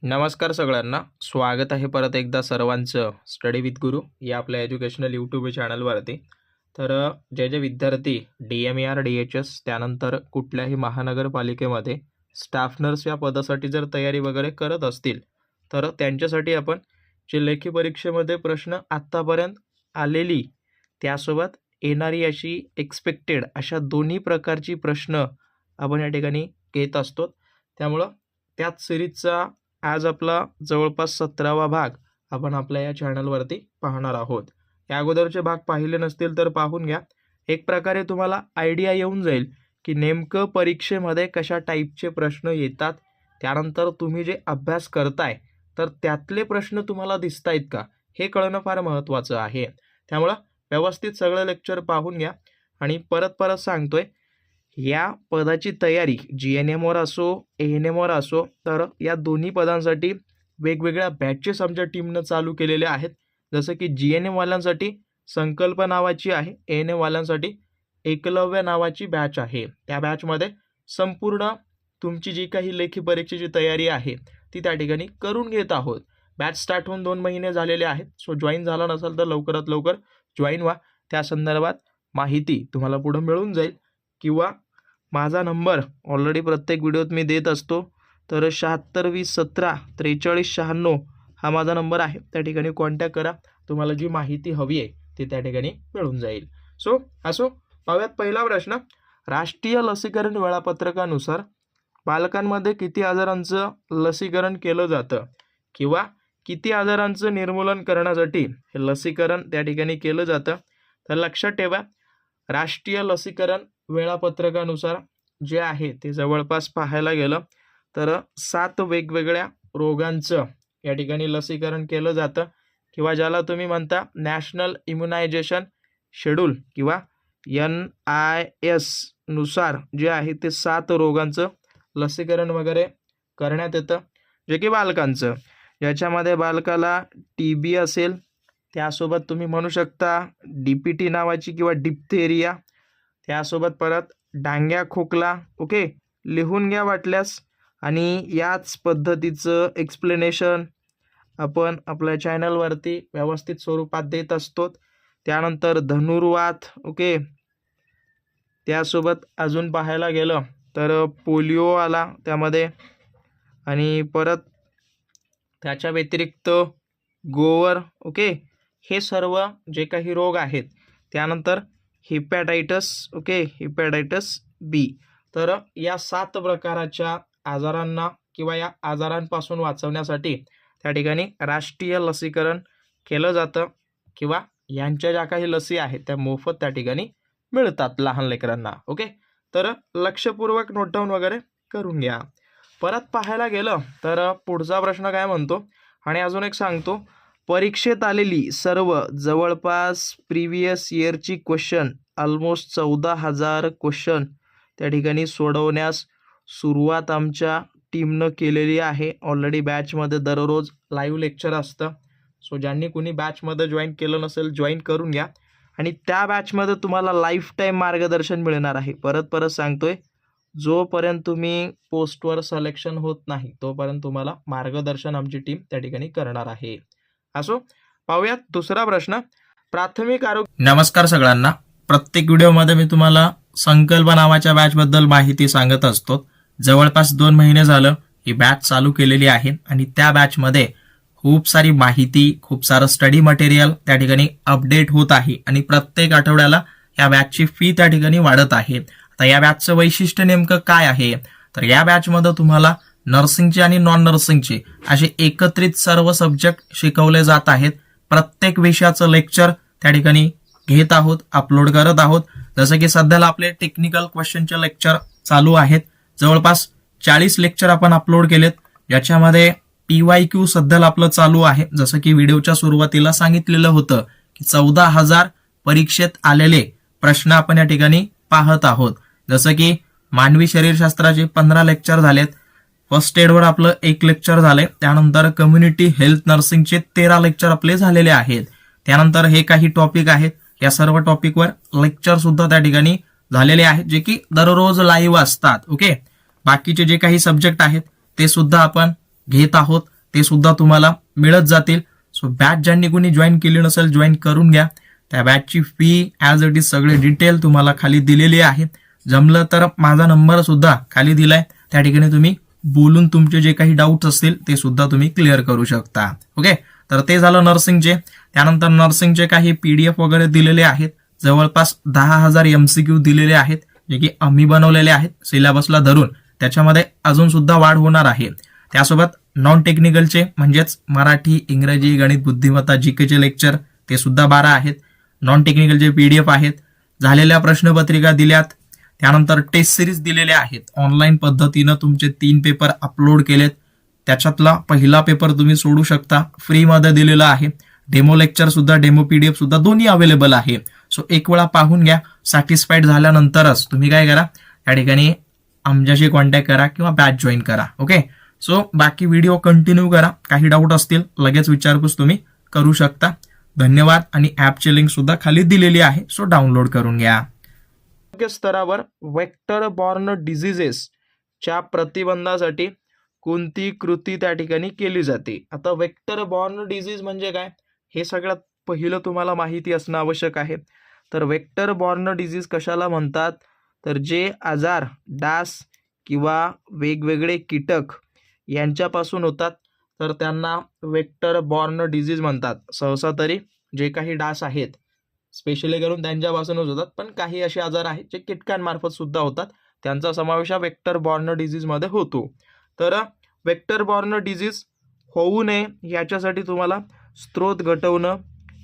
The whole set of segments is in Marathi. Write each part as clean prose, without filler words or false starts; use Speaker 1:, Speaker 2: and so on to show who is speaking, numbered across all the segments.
Speaker 1: नमस्कार सगळ्यांना, स्वागत आहे परत एकदा सर्वांचं स्टडी विथ गुरु या आपल्या एज्युकेशनल यूट्यूब चॅनलवरती. तर जे विद्यार्थी DMER DHS त्यानंतर कुठल्याही महानगरपालिकेमध्ये स्टाफ नर्स या पदासाठी जर तयारी वगैरे करत असतील तर त्यांच्यासाठी आपण जे लेखी परीक्षेमध्ये प्रश्न आत्तापर्यंत आलेली त्यासोबत येणारी अशी एक्सपेक्टेड अशा दोन्ही प्रकारची प्रश्न आपण या ठिकाणी घेत असतो. त्यामुळं त्याच सिरीजचा आज आपला जवळपास 17वा भाग आपण आपल्या या चॅनलवरती पाहणार आहोत. या अगोदरचे भाग पाहिले नसतील तर पाहून घ्या. एक प्रकारे तुम्हाला आयडिया येऊन जाईल की नेमकं परीक्षेमध्ये कशा टाईपचे प्रश्न येतात. त्यानंतर तुम्ही जे अभ्यास करताय तर त्यातले प्रश्न तुम्हाला दिसत आहेत का हे कळणं फार महत्त्वाचं आहे. त्यामुळं व्यवस्थित सगळं लेक्चर पाहून घ्या. आणि परत सांगतोय, या पदाची तयारी GNMवर असो ANMवर असो तर या दोन्ही पदांसाठी वेगवेगळ्या बॅचेस आमच्या टीमनं चालू केलेले आहेत. जसं की GNM वाल्यांसाठी संकल्प नावाची आहे, ANM वाल्यांसाठी एकलव्य नावाची बॅच आहे. त्या बॅचमध्ये संपूर्ण तुमची जी काही लेखी परीक्षेची तयारी आहे ती त्या ठिकाणी करून घेत आहोत. बॅच स्टार्ट होऊन 2 महिने झालेले आहेत. सो जॉईन झाला नसाल तर लवकरात लवकर जॉईन व्हा. त्या संदर्भात माहिती तुम्हाला पुढं मिळून जाईल किंवा माझा नंबर ऑलरेडी प्रत्येक व्हिडिओत मी देत असतो. तर 7620174396 हा माझा नंबर आहे. त्या ठिकाणी कॉन्टॅक्ट करा. तुम्हाला जी माहिती हवी आहे ती त्या ठिकाणी मिळून जाईल. सो पाहूयात पहिला प्रश्न. राष्ट्रीय लसीकरण वेळापत्रकानुसार बालकांमध्ये किती आजारांचं लसीकरण केलं जातं किंवा किती आजारांचं निर्मूलन करण्यासाठी हे लसीकरण त्या ठिकाणी केलं जातं. तर लक्षात ठेवा, राष्ट्रीय लसीकरण वेळापत्रकानुसार जे आहे ते जवळपास पाहायला गेलं तर 7 वेगवेगळ्या रोगांचं या ठिकाणी लसीकरण केलं जातं किंवा ज्याला तुम्ही म्हणता नॅशनल इम्युनायझेशन शेड्यूल किंवा NIS नुसार जे आहे ते 7 रोगांचं लसीकरण वगैरे करण्यात येतं, जे की बालकांचं. ज्याच्यामध्ये बालकाला TB असेल, त्यासोबत तुम्ही म्हणू शकता DPT नावाची किंवा डिप्थेरिया, त्यासोबत परत डांग्या खोकला. ओके, लिहून घ्या वाटल्यास. आणि याच पद्धतीचं एक्सप्लेनेशन आपण आपल्या चॅनलवरती व्यवस्थित स्वरूपात देत असतो. त्यानंतर धनुर्वात. ओके, त्यासोबत अजून पाहायला गेलं तर पोलिओ आला त्यामध्ये. आणि परत त्याच्या व्यतिरिक्त गोवर. ओके, हे सर्व जे काही रोग आहेत. त्यानंतर हिपॅटायटस. Okay, हिपॅटायटस B. तर या 7 प्रकाराच्या आजारांना किंवा या आजारांपासून वाचवण्यासाठी त्या ठिकाणी राष्ट्रीय लसीकरण केलं जातं किंवा यांच्या ज्या काही लसी आहेत त्या मोफत त्या ठिकाणी मिळतात लहान लेकरांना. ओके, तर लक्षपूर्वक नोट डाऊन वगैरे करून घ्या. परत पाहायला गेलं तर पुढचा प्रश्न काय म्हणतो, आणि अजून एक सांगतो, परीक्षेत आलेली सर्व जवळपास प्रिव्हियस इयरची क्वेश्चन ऑलमोस्ट 14,000 क्वेश्चन त्या ठिकाणी सोडवण्यास सुरुवात आमच्या टीमनं केलेली आहे. ऑलरेडी बॅचमध्ये दररोज लाईव्ह लेक्चर असतं. सो ज्यांनी कुणी बॅचमध्ये जॉईन केलं नसेल जॉईन करून घ्या. आणि त्या बॅचमध्ये तुम्हाला लाईफ टाईम मार्गदर्शन मिळणार आहे. परत सांगतोय, जोपर्यंत तुम्ही पोस्टवर सिलेक्शन होत नाही तोपर्यंत तुम्हाला मार्गदर्शन आमची टीम त्या ठिकाणी करणार आहे. असो, पाहूयात दुसरा प्रश्न. प्राथमिक आरोग्य. नमस्कार सगळ्यांना. प्रत्येक व्हिडिओमध्ये मी तुम्हाला संकल्प नावाच्या बॅचबद्दल माहिती सांगत असतो. जवळपास 2 महिने झालं ही बॅच चालू केलेली आहे आणि त्या बॅचमध्ये खूप सारी माहिती, खूप सारं स्टडी मटेरियल त्या ठिकाणी अपडेट होत आहे आणि प्रत्येक आठवड्याला या बॅचची फी त्या ठिकाणी वाढत आहे. आता या बॅचचं वैशिष्ट्य नेमकं काय आहे, तर या बॅचमध्ये तुम्हाला नर्सिंगचे आणि नॉन नर्सिंगचे असे एकत्रित सर्व सब्जेक्ट शिकवले जात आहेत. प्रत्येक विषयाचं लेक्चर त्या ठिकाणी घेत आहोत, अपलोड करत आहोत. जसं की सध्याला आपले टेक्निकल क्वेश्चनचे लेक्चर चालू आहेत. जवळपास 40 लेक्चर आपण अपलोड केलेत. याच्यामध्ये PYQ सध्याला आपलं चालू आहे. जसं की व्हिडिओच्या सुरुवातीला सांगितलेलं होतं की 14,000 परीक्षेत आलेले प्रश्न आपण या ठिकाणी पाहत आहोत. जसं की मानवी शरीरशास्त्राचे 15 लेक्चर झालेत. फर्स्ट एडवर आपलं 1 लेक्चर झाले. त्यानंतर कम्युनिटी हेल्थ नर्सिंगचे 13 लेक्चर आपले झालेले आहेत. त्यानंतर हे काही टॉपिक आहेत, या सर्व टॉपिकवर लेक्चर सुद्धा त्या ठिकाणी झालेले आहेत, जे की दररोज लाईव्ह असतात. ओके, बाकीचे जे काही सब्जेक्ट आहेत ते सुद्धा आपण घेत आहोत ते सुद्धा तुम्हाला मिळत जातील. सो बॅच ज्यांनी कोणी जॉईन केली नसेल जॉईन करून घ्या. त्या बॅचची फी ॲज इट इज सगळे डिटेल तुम्हाला खाली दिलेली आहे. जमलं तर माझा नंबर सुद्धा खाली दिलाय, त्या ठिकाणी तुम्ही बोलून तुमचे जे काही डाऊट्स असतील ते सुद्धा तुम्ही क्लिअर करू शकता. ओके, तर ते झालं नर्सिंगचे. त्यानंतर नर्सिंगचे काही PDF वगैरे दिलेले आहेत. जवळपास 10,000 MCQ दिलेले आहेत, जे की आम्ही बनवलेले आहेत सिलेबसला धरून. त्याच्यामध्ये अजून सुद्धा वाढ होणार आहे. त्यासोबत नॉन टेक्निकलचे म्हणजेच मराठी, इंग्रजी, गणित, बुद्धिमत्ता, जीकेचे लेक्चर ते सुद्धा 12 आहेत. नॉन टेक्निकलचे PDF आहेत. झालेल्या प्रश्नपत्रिका दिल्यात. त्यानंतर टेस्ट सिरीज दिलेल्या आहेत. ऑनलाईन पद्धतीनं तुमचे 3 पेपर अपलोड केलेत. त्याच्यातला पहिला पेपर तुम्ही सोडू शकता, फ्रीमध्ये दिलेला आहे. डेमो लेक्चर सुद्धा, डेमो PDF सुद्धा दोन्ही अवेलेबल आहे. सो एक वेळा पाहून घ्या. सॅटिस्फाईड झाल्यानंतरच तुम्ही काय करा, त्या ठिकाणी आमच्याशी कॉन्टॅक्ट करा किंवा बॅच जॉईन करा. ओके, सो बाकी व्हिडिओ कंटिन्यू करा. काही डाऊट असतील लगेच विचारपूस तुम्ही करू शकता. धन्यवाद. आणि ॲपची लिंक सुद्धा खाली दिलेली आहे, सो डाउनलोड करून घ्या. आरोग्य स्तरावर वेक्टर बॉर्न डिझिजेसच्या प्रतिबंधासाठी कोणती कृती त्या ठिकाणी केली जाते. आता वेक्टर बॉर्न डिझीज म्हणजे काय हे सगळ्यात पहिलं तुम्हाला माहिती असणं आवश्यक आहे. तर वेक्टर बॉर्न डिझीज कशाला म्हणतात, तर जे आजार डास किंवा वेगवेगळे कीटक यांच्यापासून होतात तर त्यांना वेक्टर बॉर्न डिझीज म्हणतात. सहसा तरी जे काही डास आहेत स्पेशली करून त्यांच्यापासूनच होतात, पण काही असे आजार आहेत जे कीटकांमार्फत सुद्धा होतात, त्यांचा समावेश हा वेक्टर बॉर्न डिझीजमध्ये होतो. तर वेक्टर बॉर्न डिझीज होऊ नये याच्यासाठी तुम्हाला स्त्रोत घटवणं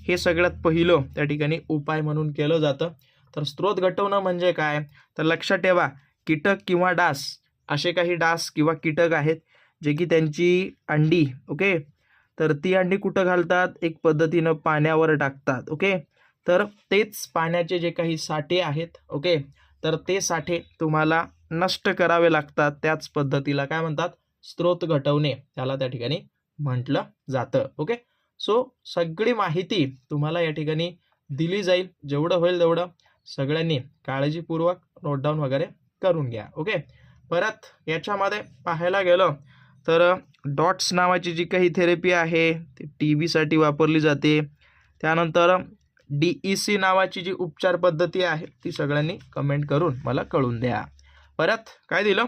Speaker 1: हे सगळ्यात पहिलं त्या ठिकाणी उपाय म्हणून केलं जातं. तर स्त्रोत घटवणं म्हणजे काय, तर लक्षात ठेवा कीटक किंवा डास, असे काही डास किंवा कीटक आहेत जे की त्यांची अंडी, ओके, तर ती अंडी कुठं घालतात, एक पद्धतीनं पाण्यावर टाकतात. ओके, तर तेच पाण्याचे जे काही साठे आहेत, ओके, तर ते साठे तुम्हाला नष्ट करावे लागतात. त्याच पद्धतीला काय म्हणतात, स्त्रोत घटवणे त्याला त्या ठिकाणी म्हटलं जातं. ओके, सो सगळी माहिती तुम्हाला या ठिकाणी दिली जाईल. जेवढं होईल तेवढं सगळ्यांनी काळजीपूर्वक नोट डाऊन वगैरे करून घ्या. ओके, परत याच्यामध्ये पाहायला गेलं तर डॉट्स नावाची जी काही थेरपी आहे ती TB साठी वापरली जाते. त्यानंतर DEC नावाची जी उपचार पद्धती आहे ती सगळ्यांनी कमेंट करून मला कळून द्या. परत काय दिलं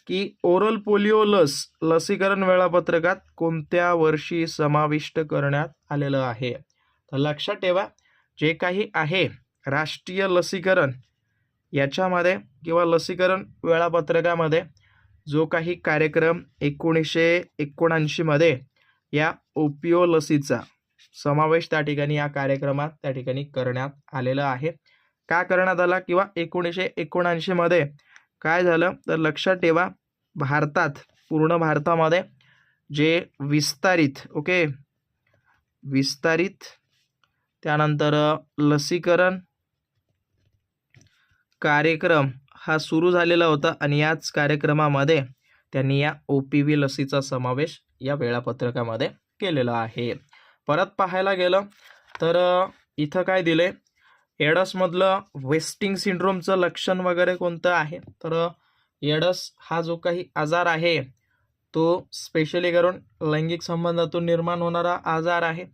Speaker 1: की ओरल पोलिओ लसीकरण वेळापत्रकात कोणत्या वर्षी समाविष्ट करण्यात आलेलं आहे. तर लक्षात ठेवा जे काही आहे राष्ट्रीय लसीकरण याच्यामध्ये किंवा लसीकरण वेळापत्रकामध्ये जो काही कार्यक्रम 1979 मध्ये या ओपिओ लसीचा समावेश त्या ठिकाणी या कार्यक्रमात त्या ठिकाणी करण्यात आलेला आहे. का करण्यात आला किंवा 1979 मध्ये काय झालं तर लक्षात ठेवा भारतात, पूर्ण भारतामध्ये जे विस्तारित त्यानंतर लसीकरण कार्यक्रम हा सुरू झालेला होता आणि याच कार्यक्रमामध्ये त्यांनी या OPV लसीचा समावेश या वेळापत्रकामध्ये केलेला आहे. परत पाहायला गेलं तर इथं काय दिले, एडसमधलं वेस्टिंग सिंड्रोमचं लक्षण वगैरे कोणतं आहे, तर एडस हा जो काही आजार आहे तो स्पेशली करून लैंगिक संबंधातून निर्माण होणारा आजार आहे.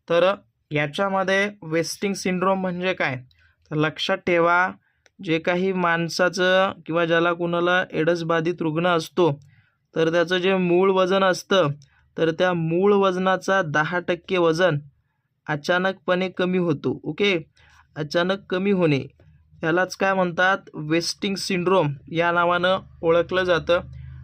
Speaker 1: तर याच्यामध्ये वेस्टिंग सिंड्रोम म्हणजे काय, तर लक्षात ठेवा जे काही माणसाचं किंवा ज्याला कुणाला एडस बाधित रुग्ण असतो तर त्याचं जे मूळ वजन असतं तर त्या मूळ वजनाचा 10% वजन अचानकपणे कमी होतो. ओके, अचानक कमी होणे यालाच काय म्हणतात, वेस्टिंग सिंड्रोम या नावानं ओळखलं जातं.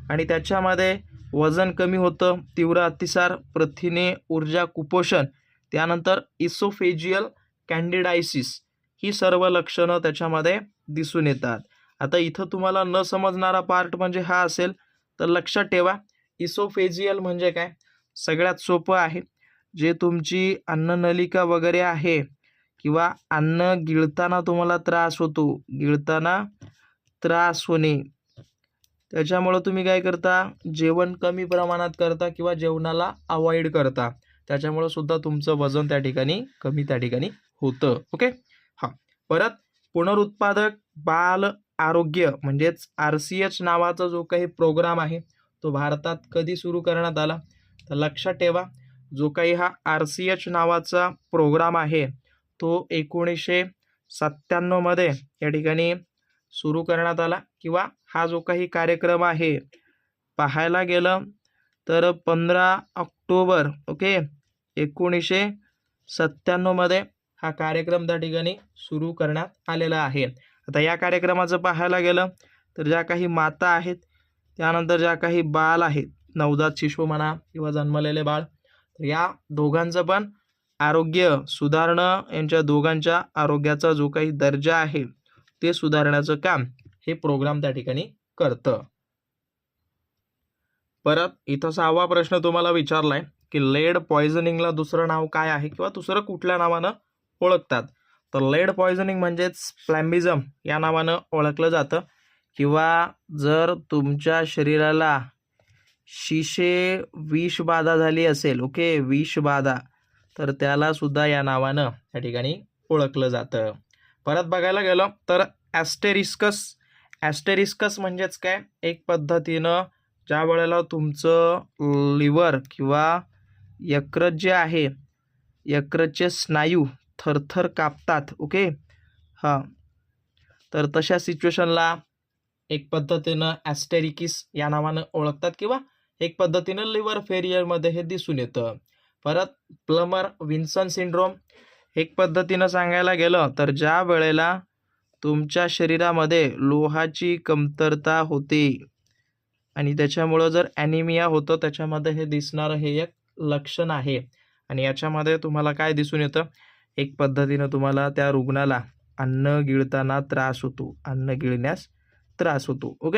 Speaker 1: आणि त्याच्यामध्ये वजन कमी होतं, तीव्र अतिसार, प्रथिने, ऊर्जा कुपोषण, त्यानंतर इसोफेजियल कॅन्डिडायसिस ही सर्व लक्षणं त्याच्यामध्ये दिसून येतात. आता इथं तुम्हाला न समजणारा पार्ट म्हणजे हा असेल, तर लक्षात ठेवा इसोफेजियल म्हणजे काय, सगळ्यात सोपं आहे, जे तुमची अन्ननलिका वगैरे आहे किंवा अन्न गिळताना तुम्हाला त्रास होतो, गिळताना त्रास होणे, त्याच्यामुळं तुम्ही काय करता, जेवण कमी प्रमाणात करता किंवा जेवणाला अवॉइड करता, त्याच्यामुळं सुद्धा तुमचं वजन त्या ठिकाणी होतं. ओके, हां. परत पुनरुत्पादक बाल आरोग्य म्हणजेच RCH नावाचा जो काही प्रोग्राम आहे तो भारतात कधी सुरू करण्यात आला? तर लक्षात ठेवा, जो काही हा RCH नावाचा प्रोग्राम आहे तो 1997 मध्ये या ठिकाणी सुरू करण्यात आला, किंवा हा जो काही कार्यक्रम आहे पाहायला गेलं तर 15 ऑक्टोबर 1997 मध्ये हा कार्यक्रम त्या ठिकाणी सुरू करण्यात आलेला आहे. आता या कार्यक्रमाचं पाहायला गेलं तर ज्या काही माता आहेत, त्यानंतर ज्या काही बाल आहेत, नवजात शिशु म्हणा किंवा जन्मलेले बाळ, तर या दोघांचं पण आरोग्य सुधारणं, यांच्या दोघांच्या आरोग्याचा जो काही दर्जा आहे ते सुधारण्याचं काम हे प्रोग्राम त्या ठिकाणी करतं. परत इथं 6वा प्रश्न तुम्हाला विचारलाय की लेड पॉयझनिंगला दुसरं नाव काय आहे, किंवा दुसरं कुठल्या नावानं ओळखतात? तर लेड पॉयझनिंग म्हणजेच प्लॅम्बिझम या नावानं ओळखलं जातं, किंवा जर तुमच्या शरीराला शिशे विषबाधा झाली असेल, विषबाधा, तर त्याला सुद्धा या नावानं या ठिकाणी ओळखलं जातं. परत बघायला गेलं तर ॲस्टेरिस्कस म्हणजेच काय? एक पद्धतीनं ज्या वेळेला तुमचं लिव्हर किंवा यकृत जे आहे, यकृतचे स्नायू थरथर कापतात, तर तशा सिच्युएशनला एक पद्धतीनं ॲस्टेरिकिस या नावानं ओळखतात, किंवा एक पद्धतीनं लिव्हर फेलियरमध्ये हे दिसून येतं. परत प्लमर विन्सन सिंड्रोम, एक पद्धतीनं सांगायला गेलं तर ज्या वेळेला तुमच्या शरीरामध्ये लोहाची कमतरता होते आणि त्याच्यामुळं जर ॲनिमिया होतं, त्याच्यामध्ये हे दिसणारं हे एक लक्षण आहे. आणि याच्यामध्ये तुम्हाला काय दिसून येतं? एक पद्धतीनं तुम्हाला त्या रुग्णाला अन्न गिळताना त्रास होतो, अन्न गिळण्यास त्रास होतो.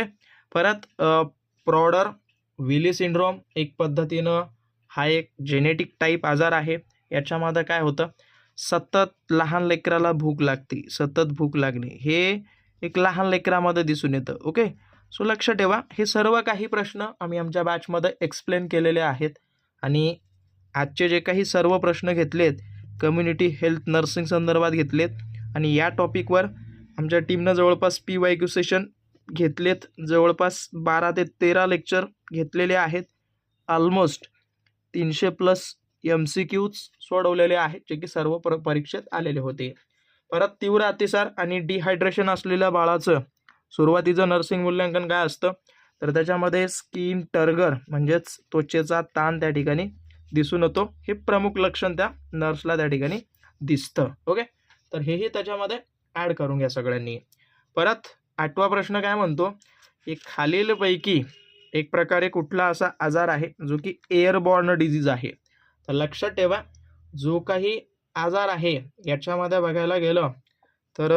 Speaker 1: परत प्रॉडर विली सिंड्रोम, एक पद्धतीनं हा एक जेनेटिक टाईप आजार आहे. याच्यामध्ये काय होतं? सतत लहान लेकराला भूक लागते, सतत भूक लागणे हे एक लहान लेकरामध्ये दिसून येतं. सो लक्ष ठेवा, हे सर्व काही प्रश्न आम्ही आमच्या बॅचमध्ये एक्सप्लेन केलेले आहेत. आणि आजचे जे काही सर्व प्रश्न घेतलेत कम्युनिटी हेल्थ नर्सिंग संदर्भात घेतलेत, आणि या टॉपिकवर आमच्या टीमनं जवळपास PYQ सेशन घेतलेत, जवळपास 12 ते 13 लेक्चर घेतलेले आहेत. ऑलमोस्ट 300+ MCQs सोडवलेले आहेत, जे की सर्व परीक्षेत आलेले होते. परत तीव्र अतिसार आणि डिहायड्रेशन असलेल्या बाळाचं सुरुवातीचं नर्सिंग मूल्यांकन काय असतं? तर त्याच्यामध्ये स्किन टर्गर म्हणजेच त्वचेचा ताण त्या ठिकाणी दिसून येतो. हे प्रमुख लक्षण त्या नर्सला त्या ठिकाणी दिसतं. तर हेही त्याच्यामध्ये ॲड करून घ्या सगळ्यांनी. परत 8वा प्रश्न काय म्हणतो की खालीलपैकी एक प्रकारे कुठला असा आजार आहे जो की एअरबॉर्न डिझीज आहे? तर लक्षात ठेवा, जो काही आजार आहे याच्यामध्ये बघायला गेलं तर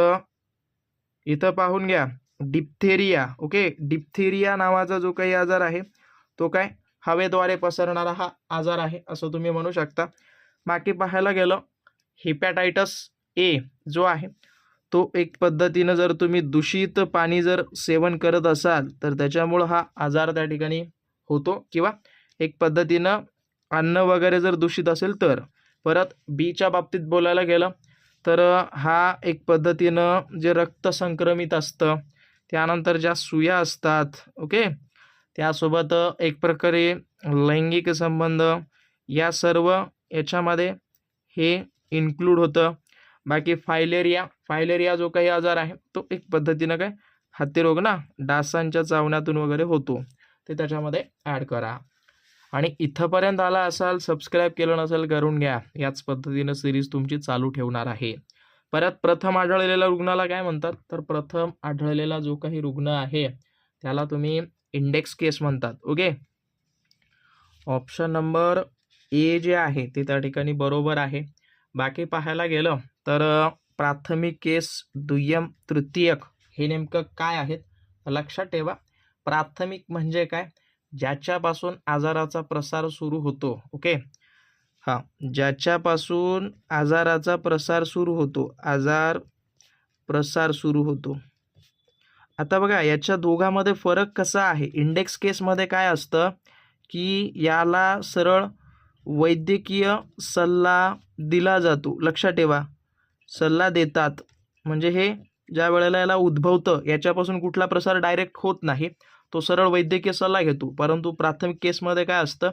Speaker 1: इथं पाहून घ्या, डिप्थेरिया. डिप्थेरिया नावाचा जो काही आजार आहे तो काय हवेद्वारे पसरणारा हा आजार आहे असं तुम्ही म्हणू शकता. बाकी पाहायला गेलं हेपॅटायटस A जो आहे तो एक पद्धतीनं जर तुम्ही दूषित पाणी जर सेवन करत असाल तर त्याच्यामुळं हा आजार त्या ठिकाणी होतो, किंवा एक पद्धतीनं अन्न वगैरे जर दूषित असेल तर. परत Bच्या बाबतीत बोलायला गेलं तर हा एक पद्धतीनं जे रक्त संक्रमित असतं, त्यानंतर ज्या सुया असतात, त्यासोबत एक प्रकारे लैंगिक संबंध, या सर्व याच्यामध्ये हे इन्क्लूड होतं. बाकी फायलेरिया जो काही आजार आहे तो एक पद्धतीनं काय हत्तीरोग ना, डासांच्या चावण्यातून वगैरे होतो, ते त्याच्यामध्ये ॲड करा. आणि इथंपर्यंत आला असाल, सबस्क्राईब केलं नसेल करून घ्या. याच पद्धतीनं सिरीज तुमची चालू ठेवणार आहे. परत प्रथम आढळलेल्या रुग्णाला काय म्हणतात? तर प्रथम आढळलेला जो काही रुग्ण आहे त्याला तुम्ही इंडेक्स केस म्हणतात. ऑप्शन नंबर A जे आहे ते त्या ठिकाणी बरोबर आहे. बाकी पाहायला गेलं तर प्राथमिक केस, दुय्यम, तृतीयक हे नेमकं काय आहेत? लक्षात ठेवा, प्राथमिक म्हणजे काय? ज्याच्यापासून आजाराचा प्रसार सुरू होतो. ज्याच्यापासून आजाराचा प्रसार सुरू होतो, आजार प्रसार सुरू होतो. आता बघा, याच्या दोघांमध्ये फरक कसा आहे? इंडेक्स केसमध्ये काय असतं की याला सरळ वैद्यकीय सल्ला दिला जातो. लक्षात ठेवा, सल्ला देतात, म्हणजे हे ज्या वेळेला याला उद्भवतं याच्यापासून कुठला प्रसार डायरेक्ट होत नाही, तो सरळ वैद्यकीय सल्ला घेतो, परंतु प्राथमिक केसमध्ये काय असतं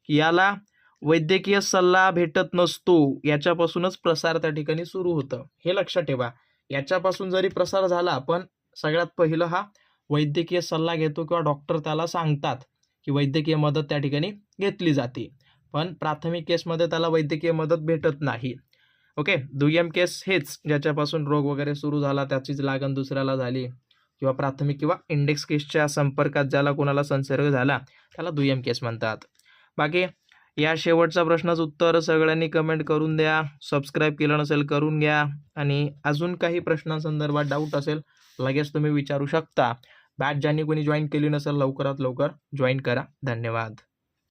Speaker 1: की याला वैद्यकीय सल्ला भेटत नसतो, याच्यापासूनच प्रसार त्या ठिकाणी सुरू होतं. हे लक्षात ठेवा. याच्यापासून जरी प्रसार झाला, पण सगळ्यात पहिलं हा वैद्यकीय सल्ला घेतो किंवा डॉक्टर त्याला सांगतात की वैद्यकीय मदत त्या ठिकाणी घेतली जाते, पण प्राथमिक केसमध्ये त्याला वैद्यकीय मदत भेटत नाही. ओके. दुय्यम केस हेच ज्याच्यापासून रोग वगैरे सुरू झाला, त्याचीच लागण दुसऱ्याला झाली, किंवा प्राथमिक किंवा इंडेक्स केसच्या संपर्कात ज्याला कोणाला संसर्ग झाला त्याला दुय्यम केस म्हणतात. बाकी या शेवटचा प्रश्नाचं उत्तर सगळ्यांनी कमेंट करून द्या. सबस्क्राईब केलं नसेल करून घ्या, आणि अजून काही प्रश्नांसंदर्भात डाऊट असेल लगेच तुम्ही विचारू शकता. बॅच ज्यांनी कोणी जॉईन केली नसेल लवकरात लवकर जॉईन करा. धन्यवाद.